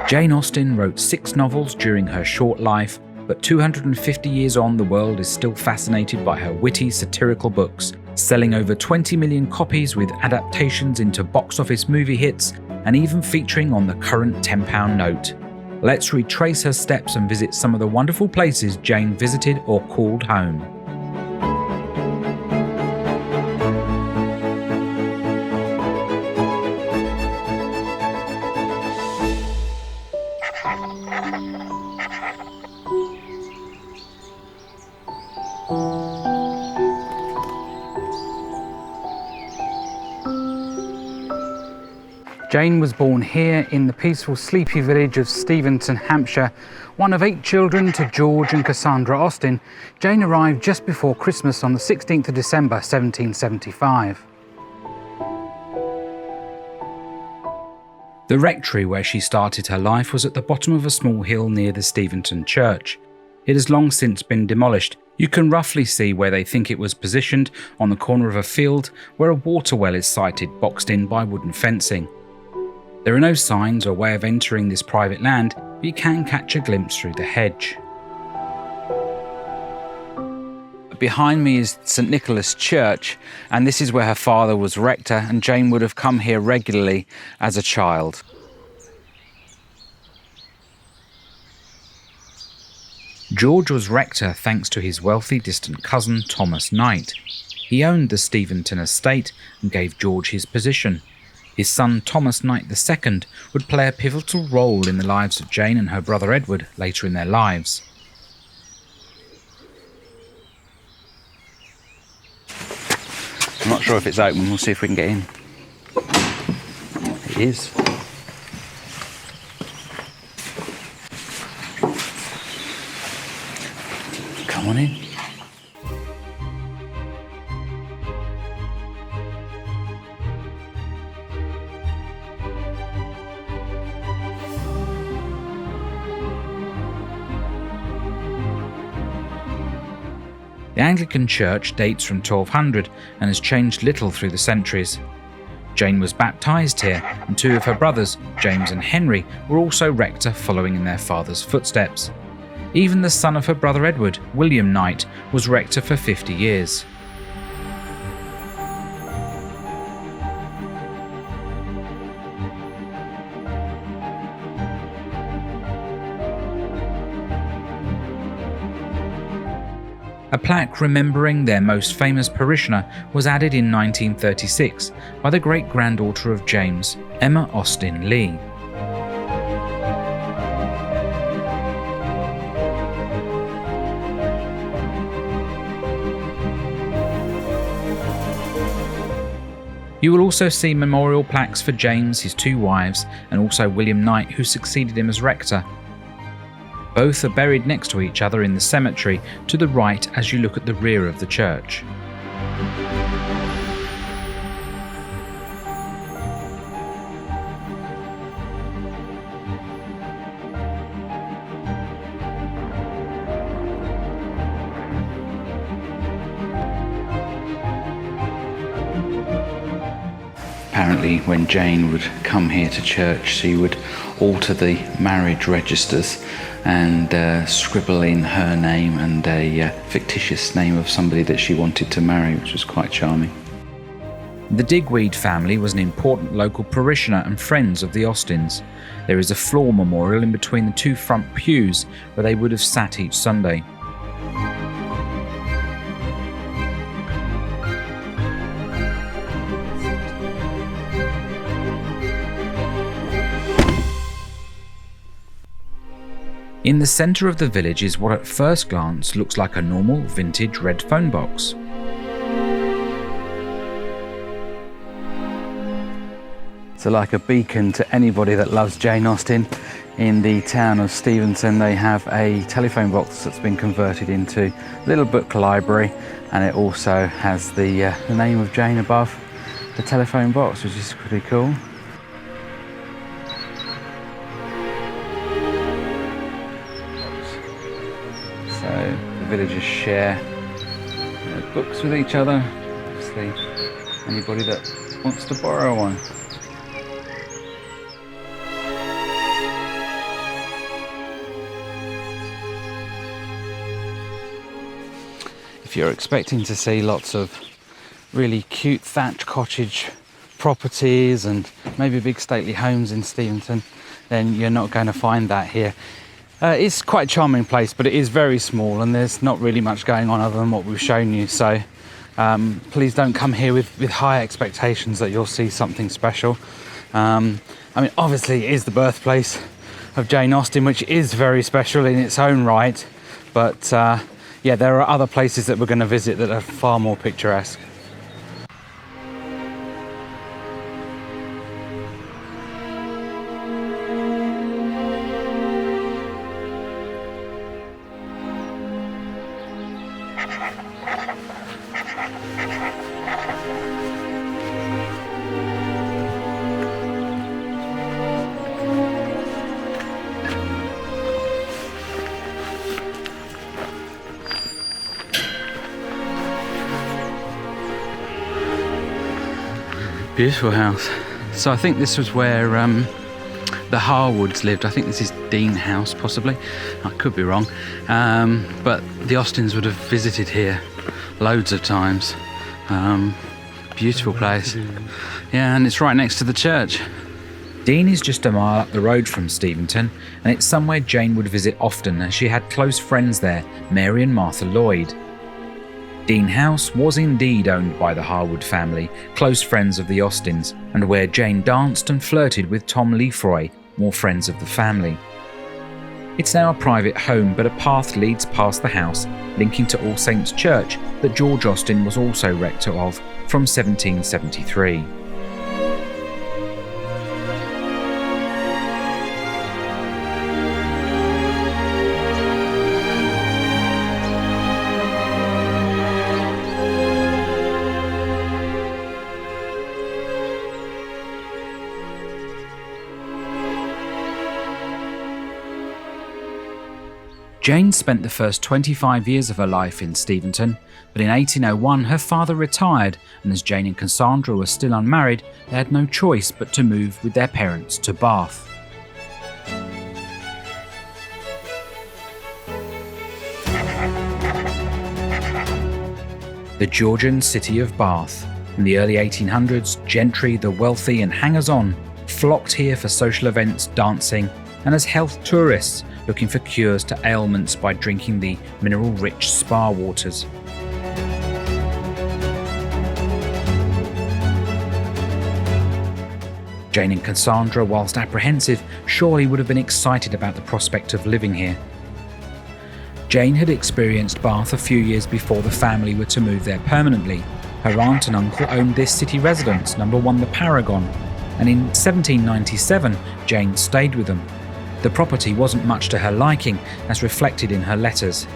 Jane Austen wrote 6 novels during her short life, but 250 years on, the world is still fascinated by her witty, satirical books, selling over 20 million copies with adaptations into box office movie hits and even featuring on the current £10 note. Let's retrace her steps and visit some of the wonderful places Jane visited or called home. Jane was born here in the peaceful, sleepy village of Steventon, Hampshire. One of 8 children to George and Cassandra Austen, Jane arrived just before Christmas on the 16th of December 1775. The rectory where she started her life was at the bottom of a small hill near the Steventon church. It has long since been demolished. You can roughly see where they think it was positioned, on the corner of a field where a water well is sited, boxed in by wooden fencing. There are no signs or way of entering this private land, but you can catch a glimpse through the hedge. Behind me is St Nicholas Church, and this is where her father was rector, and Jane would have come here regularly as a child. George was rector thanks to his wealthy distant cousin Thomas Knight. He owned the Steventon estate and gave George his position. His son Thomas Knight II would play a pivotal role in the lives of Jane and her brother Edward later in their lives. I'm not sure if it's open, we'll see if we can get in. It is. Come on in. The Anglican Church dates from 1200 and has changed little through the centuries. Jane was baptised here, and 2 of her brothers, James and Henry, were also rector following in their father's footsteps. Even the son of her brother Edward, William Knight, was rector for 50 years. A plaque remembering their most famous parishioner was added in 1936 by the great-granddaughter of James, Emma Austen Lee. You will also see memorial plaques for James, his 2 wives, and also William Knight, who succeeded him as rector. Both are buried next to each other in the cemetery to the right as you look at the rear of the church. Apparently, when Jane would come here to church, she would alter the marriage registers and scribble in her name and a fictitious name of somebody that she wanted to marry, which was quite charming. The Digweed family was an important local parishioner and friends of the Austens. There is a floor memorial in between the 2 front pews where they would have sat each Sunday. In the centre of the village is what at first glance looks like a normal vintage red phone box. So like a beacon to anybody that loves Jane Austen, in the town of Steventon they have a telephone box that's been converted into a little book library, and it also has the name of Jane above the telephone box, which is pretty cool. So the villagers share books with each other, obviously anybody that wants to borrow one. if you're expecting to see lots of really cute thatched cottage properties and maybe big stately homes in Steventon, then you're not going to find that here. It's quite a charming place, but it is very small and there's not really much going on other than what we've shown you. So please don't come here with high expectations that you'll see something special. I mean, obviously it is the birthplace of Jane Austen, which is very special in its own right. But yeah, there are other places that we're going to visit that are far more picturesque. Beautiful house. So I think this was where the Harwoods lived. I think this is Deane House, possibly. I could be wrong. But the Austens would have visited here loads of times. Beautiful place. Yeah, and it's right next to the church. Deane is just a mile up the road from Steventon, and it's somewhere Jane would visit often as she had close friends there, Mary and Martha Lloyd. Deane House was indeed owned by the Harwood family, close friends of the Austens, and where Jane danced and flirted with Tom Lefroy, more friends of the family. It's now a private home, but a path leads past the house, linking to All Saints' Church that George Austen was also rector of from 1773. Jane spent the first 25 years of her life in Steventon, but in 1801 her father retired, and as Jane and Cassandra were still unmarried, they had no choice but to move with their parents to Bath. The Georgian City of Bath. In the early 1800s, gentry, the wealthy and hangers-on flocked here for social events, dancing, and as health tourists looking for cures to ailments by drinking the mineral-rich spa waters. Jane and Cassandra, whilst apprehensive, surely would have been excited about the prospect of living here. Jane had experienced Bath a few years before the family were to move there permanently. Her aunt and uncle owned this city residence, number 1 the Paragon, and in 1797 Jane stayed with them. The property wasn't much to her liking, as reflected in her letters.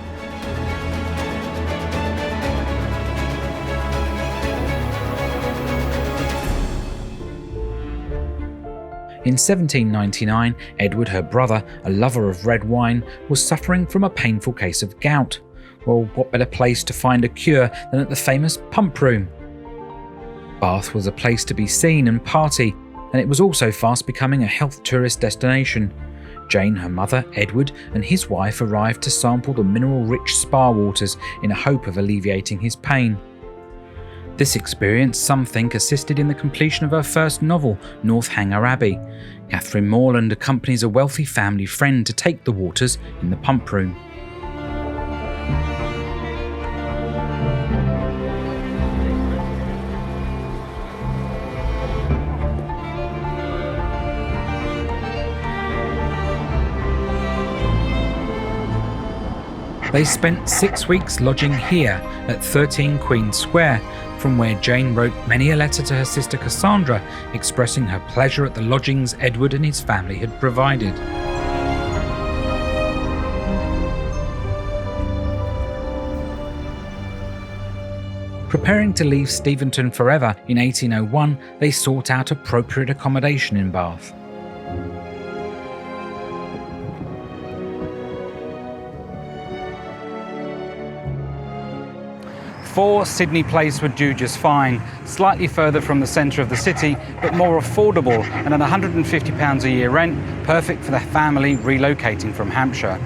In 1799, Edward, her brother, a lover of red wine, was suffering from a painful case of gout. Well, what better place to find a cure than at the famous Pump Room? Bath was a place to be seen and party, and it was also fast becoming a health tourist destination. Jane, her mother, Edward, and his wife arrived to sample the mineral-rich spa waters in a hope of alleviating his pain. This experience, some think, assisted in the completion of her first novel, Northanger Abbey. Catherine Morland accompanies a wealthy family friend to take the waters in the Pump Room. They spent 6 weeks lodging here at 13 Queen Square, from where Jane wrote many a letter to her sister Cassandra, expressing her pleasure at the lodgings Edward and his family had provided. Preparing to leave Steventon forever in 1801, they sought out appropriate accommodation in Bath. For Sydney Place would do just fine, slightly further from the centre of the city, but more affordable, and at £150 a year rent, perfect for the family relocating from Hampshire.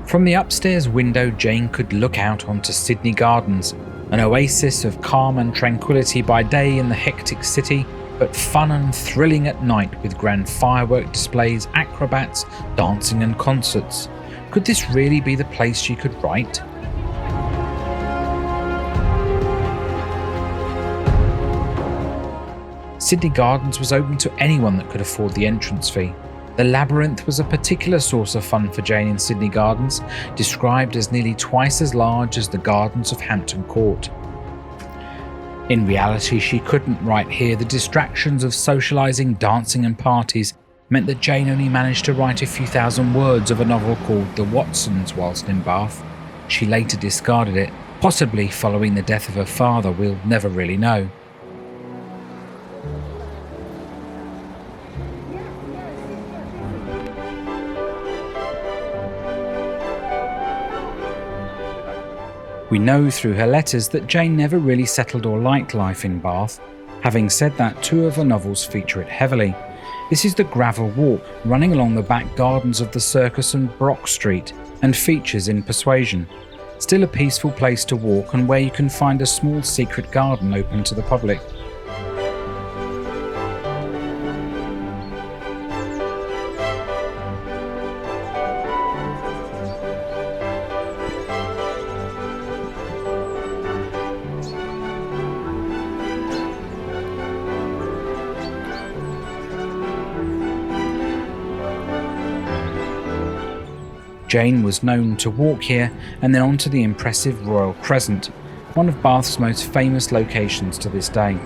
From the upstairs window, Jane could look out onto Sydney Gardens, an oasis of calm and tranquility by day in the hectic city, but fun and thrilling at night with grand firework displays, acrobats, dancing and concerts. Could this really be the place she could write? Sydney Gardens was open to anyone that could afford the entrance fee. The labyrinth was a particular source of fun for Jane in Sydney Gardens, described as nearly twice as large as the gardens of Hampton Court. In reality, she couldn't write here. The distractions of socialising, dancing and parties meant that Jane only managed to write a few thousand words of a novel called The Watsons whilst in Bath. She later discarded it, possibly following the death of her father. We'll never really know. We know through her letters that Jane never really settled or liked life in Bath. Having said that, two of her novels feature it heavily. This is the gravel walk running along the back gardens of the Circus and Brock Street, and features in Persuasion. Still a peaceful place to walk and where you can find a small secret garden open to the public. Jane was known to walk here and then onto the impressive Royal Crescent, one of Bath's most famous locations to this day.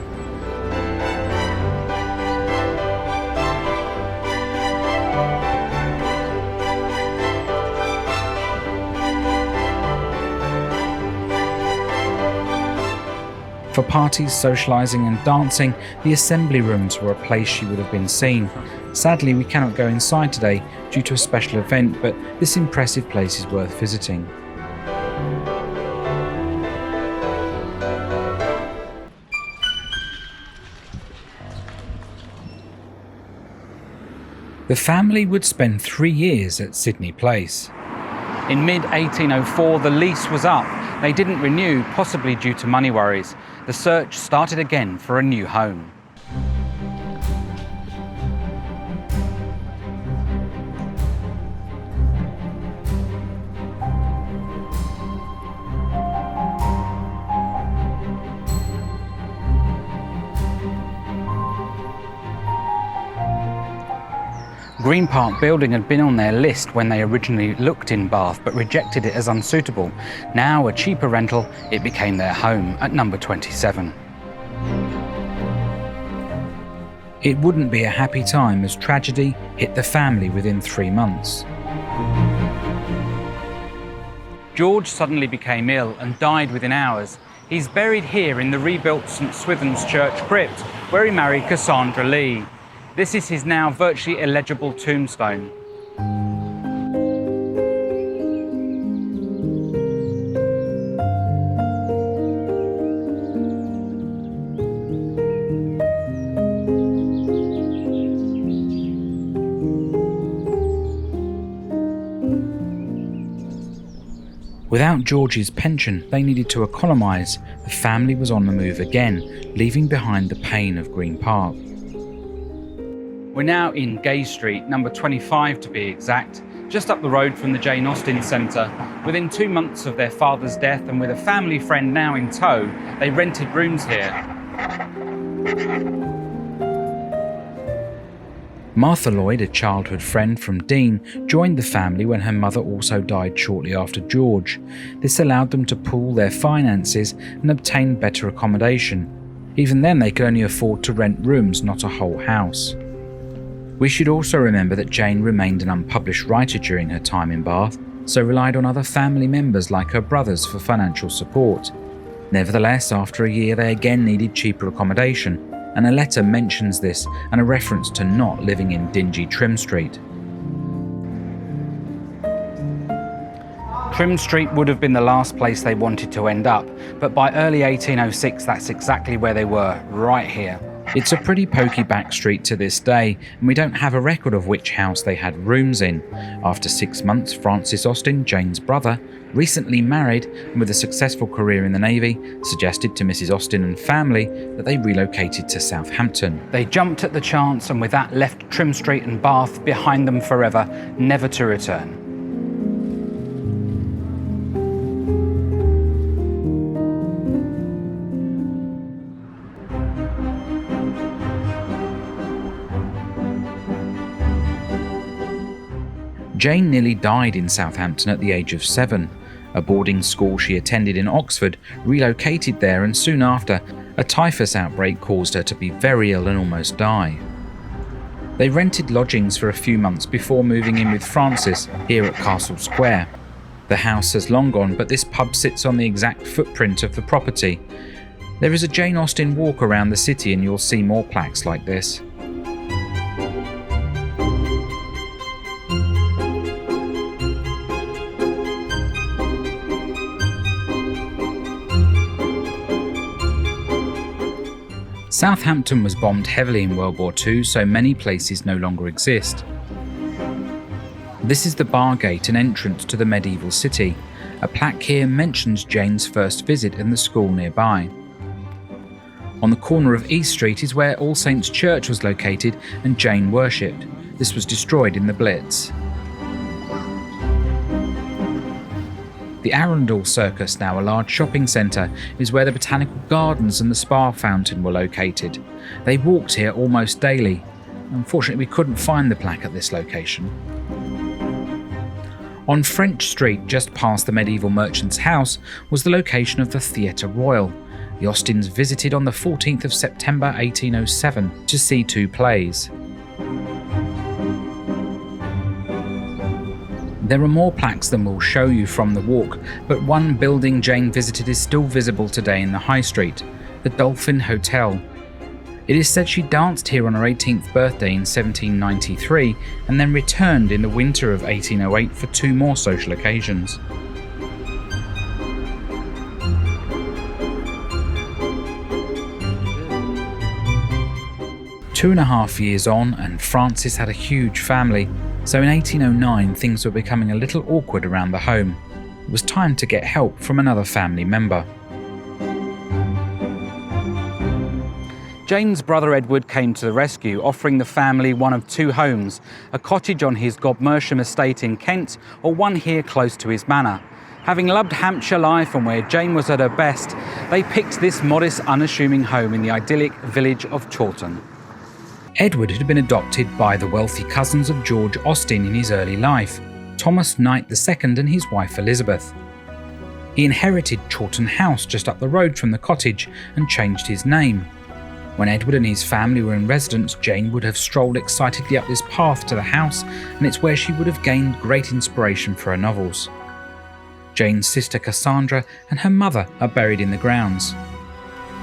For parties, socialising and dancing, the assembly rooms were a place she would have been seen. Sadly, we cannot go inside today due to a special event, but this impressive place is worth visiting. The family would spend 3 years at Sydney Place. In mid-1804, the lease was up. They didn't renew, possibly due to money worries. The search started again for a new home. Green Park Building had been on their list when they originally looked in Bath, but rejected it as unsuitable. Now a cheaper rental, it became their home at number 27. It wouldn't be a happy time as tragedy hit the family within 3 months. George suddenly became ill and died within hours. He's buried here in the rebuilt St Swithin's Church crypt, where he married Cassandra Lee. This is his now virtually illegible tombstone. Without George's pension, they needed to economise. The family was on the move again, leaving behind the pain of Green Park. We're now in Gay Street, number 25 to be exact, just up the road from the Jane Austen Centre. Within 2 months of their father's death and with a family friend now in tow, they rented rooms here. Martha Lloyd, a childhood friend from Deane, joined the family when her mother also died shortly after George. This allowed them to pool their finances and obtain better accommodation. Even then, they could only afford to rent rooms, not a whole house. We should also remember that Jane remained an unpublished writer during her time in Bath, so relied on other family members like her brothers for financial support. Nevertheless, after a year they again needed cheaper accommodation, and a letter mentions this and a reference to not living in dingy Trim Street. Trim Street would have been the last place they wanted to end up, but by early 1806 that's exactly where they were, right here. It's a pretty pokey back street to this day, and we don't have a record of which house they had rooms in. After 6 months, Francis Austen, Jane's brother, recently married and with a successful career in the Navy, suggested to Mrs. Austen and family that they relocated to Southampton. They jumped at the chance and with that left Trim Street and Bath behind them forever, never to return. Jane nearly died in Southampton at the age of 7. A boarding school she attended in Oxford relocated there, and soon after, a typhus outbreak caused her to be very ill and almost die. They rented lodgings for a few months before moving in with Francis here at Castle Square. The house has long gone, but this pub sits on the exact footprint of the property. There is a Jane Austen walk around the city and you'll see more plaques like this. Southampton was bombed heavily in World War II, so many places no longer exist. This is the bar gate and entrance to the medieval city. A plaque here mentions Jane's first visit and the school nearby. On the corner of East Street is where All Saints Church was located and Jane worshipped. This was destroyed in the Blitz. The Arundel Circus, now a large shopping centre, is where the botanical gardens and the spa fountain were located. They walked here almost daily. Unfortunately, we couldn't find the plaque at this location. On French Street, just past the medieval merchant's house, was the location of the Theatre Royal. The Austens visited on the 14th of September 1807 to see 2 plays. There are more plaques than we'll show you from the walk, but one building Jane visited is still visible today in the High Street, the Dolphin Hotel. It is said she danced here on her 18th birthday in 1793 and then returned in the winter of 1808 for 2 more social occasions. Two and a half years on, and Francis had a huge family. So in 1809, things were becoming a little awkward around the home. It was time to get help from another family member. Jane's brother Edward came to the rescue, offering the family one of 2 homes, a cottage on his Godmersham estate in Kent or one here close to his manor. Having loved Hampshire life and where Jane was at her best, they picked this modest, unassuming home in the idyllic village of Chawton. Edward had been adopted by the wealthy cousins of George Austen in his early life, Thomas Knight II and his wife Elizabeth. He inherited Chawton House just up the road from the cottage and changed his name. When Edward and his family were in residence, Jane would have strolled excitedly up this path to the house, and it's where she would have gained great inspiration for her novels. Jane's sister Cassandra and her mother are buried in the grounds.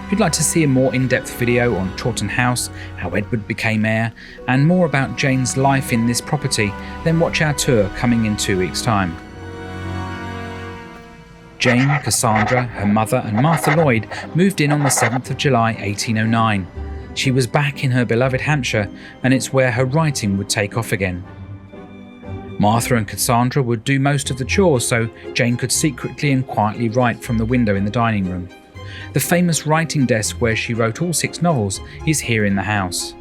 If you'd like to see a more in-depth video on Chawton House, how Edward became heir, and more about Jane's life in this property, then watch our tour coming in 2 weeks' time. Jane, Cassandra, her mother and Martha Lloyd moved in on the 7th of July 1809. She was back in her beloved Hampshire, and it's where her writing would take off again. Martha and Cassandra would do most of the chores so Jane could secretly and quietly write from the window in the dining room. The famous writing desk where she wrote all 6 novels is here in the house.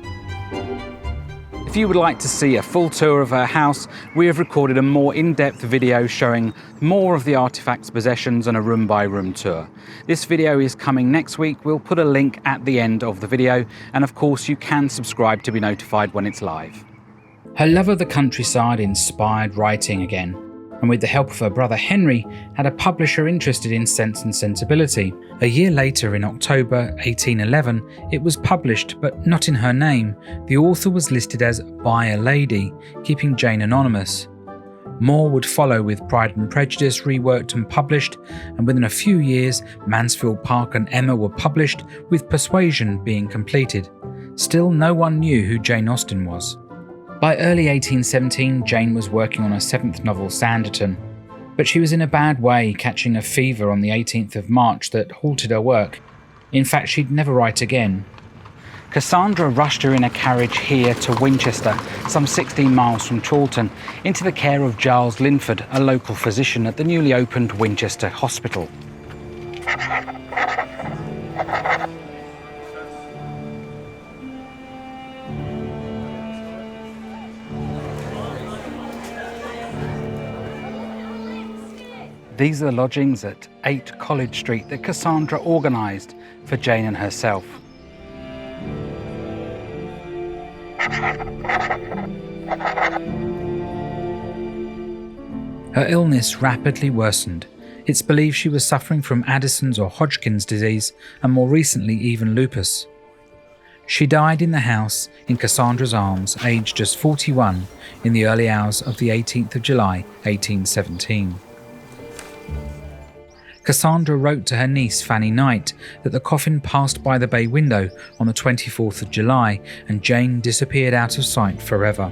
If you would like to see a full tour of her house, we have recorded a more in-depth video showing more of the artefacts, possessions and a room-by-room tour. This video is coming next week. We'll put a link at the end of the video, and of course you can subscribe to be notified when it's live. Her love of the countryside inspired writing again, and with the help of her brother Henry, had a publisher interested in Sense and Sensibility. A year later, in October 1811, it was published, but not in her name. The author was listed as by a lady, keeping Jane anonymous. More would follow, with Pride and Prejudice reworked and published, and within a few years, Mansfield Park and Emma were published, with Persuasion being completed. Still, no one knew who Jane Austen was. By early 1817, Jane was working on her 7th novel, Sanditon, but she was in a bad way, catching a fever on the 18th of March that halted her work. In fact, she'd never write again. Cassandra rushed her in a carriage here to Winchester, some 16 miles from Chawton, into the care of Giles Linford, a local physician at the newly opened Winchester Hospital. These are the lodgings at 8 College Street that Cassandra organised for Jane and herself. Her illness rapidly worsened. It's believed she was suffering from Addison's or Hodgkin's disease, and more recently even lupus. She died in the house in Cassandra's arms, aged just 41, in the early hours of the 18th of July, 1817. Cassandra wrote to her niece Fanny Knight that the coffin passed by the bay window on the 24th of July and Jane disappeared out of sight forever.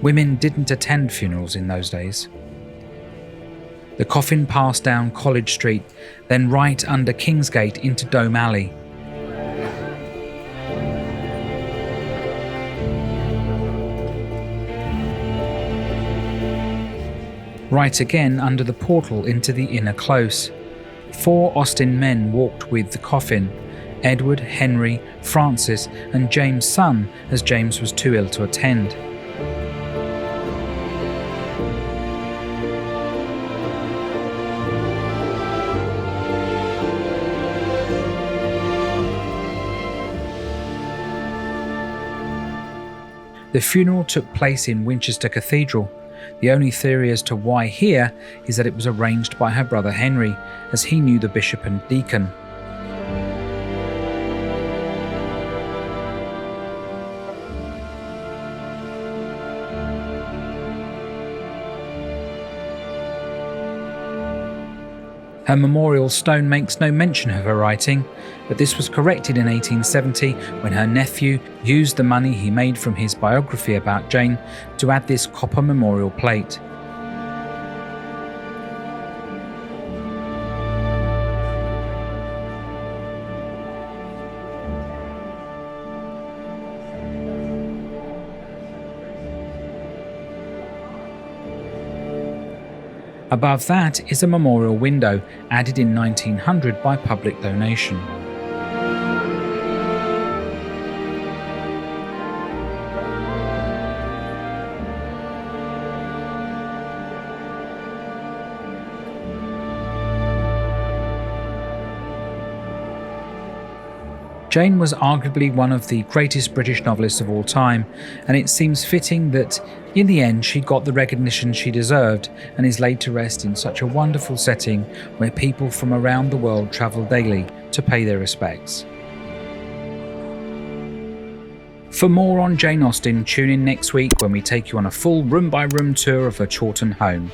Women didn't attend funerals in those days. The coffin passed down College Street, then right under Kingsgate into Dome Alley. Right again under the portal into the inner close. 4 Austen men walked with the coffin: Edward, Henry, Francis and James' son, as James was too ill to attend. The funeral took place in Winchester Cathedral. The only theory as to why here is that it was arranged by her brother Henry, as he knew the bishop and deacon. Her memorial stone makes no mention of her writing, but this was corrected in 1870 when her nephew used the money he made from his biography about Jane to add this copper memorial plate. Above that is a memorial window added in 1900 by public donation. Jane was arguably one of the greatest British novelists of all time, and it seems fitting that in the end she got the recognition she deserved and is laid to rest in such a wonderful setting where people from around the world travel daily to pay their respects. For more on Jane Austen, tune in next week when we take you on a full room-by-room tour of her Chawton home.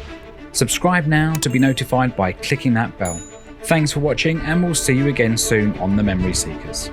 Subscribe now to be notified by clicking that bell. Thanks for watching, and we'll see you again soon on the Memory Seekers.